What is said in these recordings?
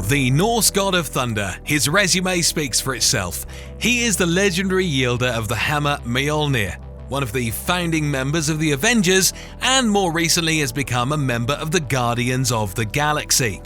Thor, the Norse god of thunder. His resume speaks for itself. He is the legendary wielder of the hammer Mjolnir, one of the founding members of the Avengers, and more recently has become a member of the Guardians of the Galaxy.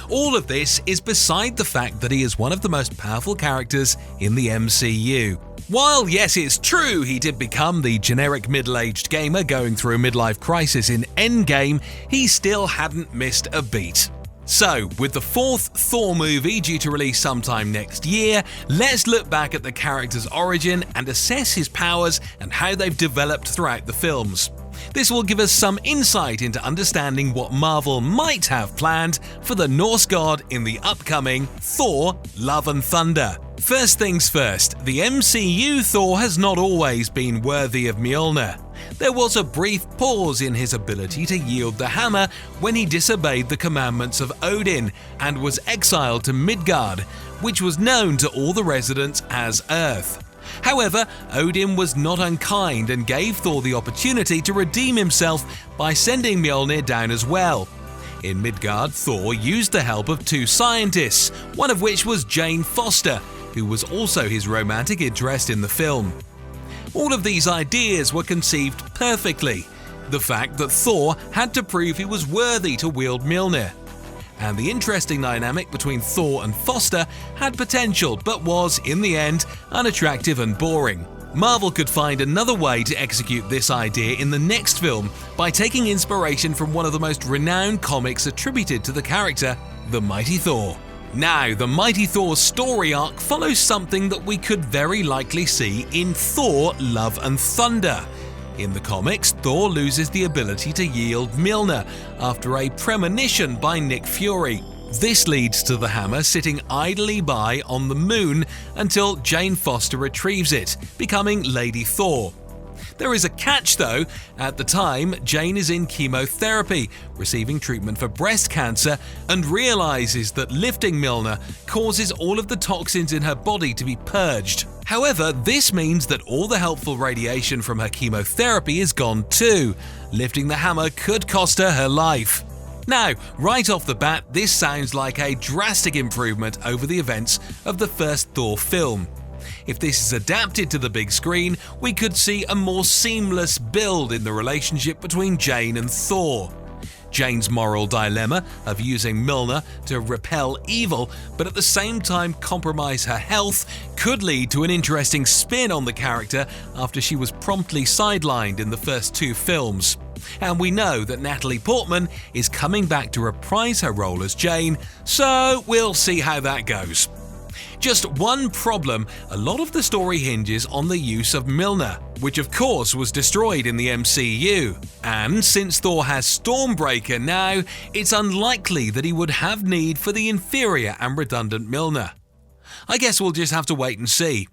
All of this is beside the fact that he is one of the most powerful characters in the MCU. While yes, it's true he did become the generic middle-aged gamer going through a midlife crisis in Endgame, he still hadn't missed a beat. So, with the fourth Thor movie due to release sometime next year, let's look back at the character's origin and assess his powers and how they've developed throughout the films. This will give us some insight into understanding what Marvel might have planned for the Norse god in the upcoming Thor: Love and Thunder. First things first, the MCU Thor has not always been worthy of Mjolnir. There was a brief pause in his ability to wield the hammer when he disobeyed the commandments of Odin and was exiled to Midgard, which was known to all the residents as Earth. However, Odin was not unkind and gave Thor the opportunity to redeem himself by sending Mjolnir down as well. In Midgard, Thor used the help of two scientists, one of which was Jane Foster, who was also his romantic interest in the film. All of these ideas were conceived perfectly. The fact that Thor had to prove he was worthy to wield Mjolnir. And the interesting dynamic between Thor and Foster had potential, but was, in the end, unattractive and boring. Marvel could find another way to execute this idea in the next film by taking inspiration from one of the most renowned comics attributed to the character, the Mighty Thor. Now, the Mighty Thor's story arc follows something that we could very likely see in Thor: Love and Thunder. In the comics, Thor loses the ability to wield Mjolnir after a premonition by Nick Fury. This leads to the hammer sitting idly by on the moon until Jane Foster retrieves it, becoming Lady Thor. There is a catch though. At the time, Jane is in chemotherapy, receiving treatment for breast cancer, and realizes that lifting Mjolnir causes all of the toxins in her body to be purged. However, this means that all the helpful radiation from her chemotherapy is gone too. Lifting the hammer could cost her her life. Now, right off the bat, this sounds like a drastic improvement over the events of the first Thor film. If this is adapted to the big screen, we could see a more seamless build in the relationship between Jane and Thor. Jane's moral dilemma of using Mjolnir to repel evil, but at the same time compromise her health, could lead to an interesting spin on the character after she was promptly sidelined in the first two films. And we know that Natalie Portman is coming back to reprise her role as Jane, so we'll see how that goes. Just one problem, a lot of the story hinges on the use of Mjolnir, which of course was destroyed in the MCU. And since Thor has Stormbreaker now, it's unlikely that he would have need for the inferior and redundant Mjolnir. I guess we'll just have to wait and see.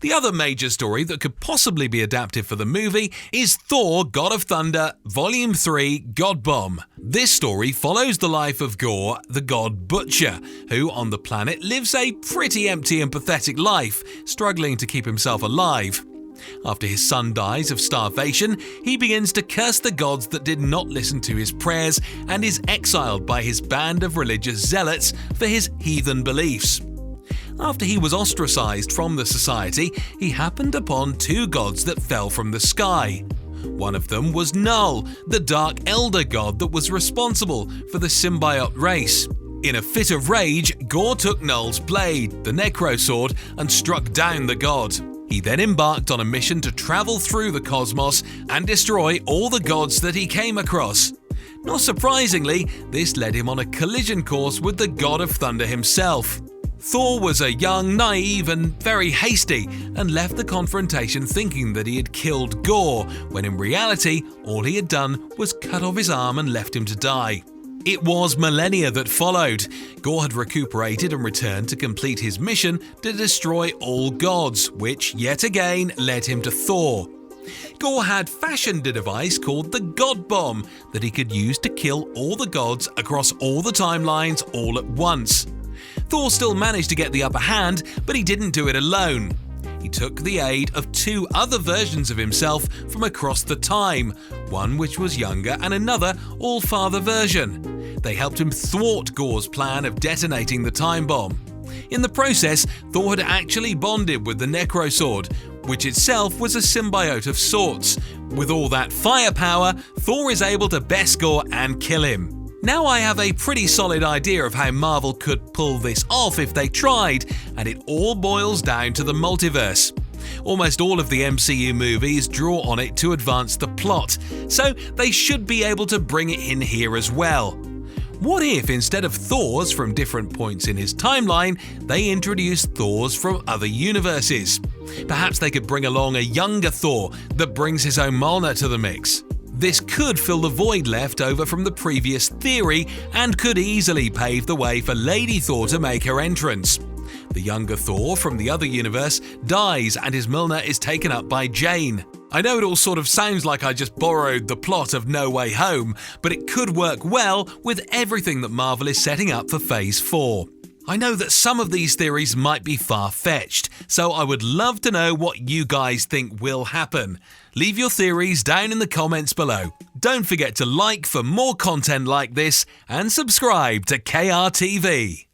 The other major story that could possibly be adapted for the movie is Thor: God of Thunder Volume 3 God Bomb. This story follows the life of Gorr, the god butcher, who on the planet lives a pretty empty and pathetic life, struggling to keep himself alive. After his son dies of starvation, he begins to curse the gods that did not listen to his prayers and is exiled by his band of religious zealots for his heathen beliefs. After he was ostracized from the society, he happened upon two gods that fell from the sky. One of them was Null, the Dark Elder god that was responsible for the symbiote race. In a fit of rage, Gorr took Null's blade, the Necrosword, and struck down the god. He then embarked on a mission to travel through the cosmos and destroy all the gods that he came across. Not surprisingly, this led him on a collision course with the God of Thunder himself. Thor was a young, naive and very hasty, and left the confrontation thinking that he had killed Gorr, when in reality all he had done was cut off his arm and left him to die. It was millennia that followed. Gorr had recuperated and returned to complete his mission to destroy all gods, which yet again led him to Thor. Gorr had fashioned a device called the God Bomb that he could use to kill all the gods across all the timelines all at once. Thor still managed to get the upper hand, but he didn't do it alone. He took the aid of two other versions of himself from across the time, one which was younger and another all-father version. They helped him thwart Gorr's plan of detonating the time bomb. In the process, Thor had actually bonded with the Necro Sword, which itself was a symbiote of sorts. With all that firepower, Thor is able to best Gorr and kill him. Now I have a pretty solid idea of how Marvel could pull this off if they tried, and it all boils down to the multiverse. Almost all of the MCU movies draw on it to advance the plot, so they should be able to bring it in here as well. What if instead of Thors from different points in his timeline, they introduced Thors from other universes? Perhaps they could bring along a younger Thor that brings his own Mjolnir to the mix. This could fill the void left over from the previous theory and could easily pave the way for Lady Thor to make her entrance. The younger Thor from the other universe dies and his Mjolnir is taken up by Jane. I know it all sort of sounds like I just borrowed the plot of No Way Home, but it could work well with everything that Marvel is setting up for Phase 4. I know that some of these theories might be far-fetched, so I would love to know what you guys think will happen. Leave your theories down in the comments below. Don't forget to like for more content like this and subscribe to KRTV.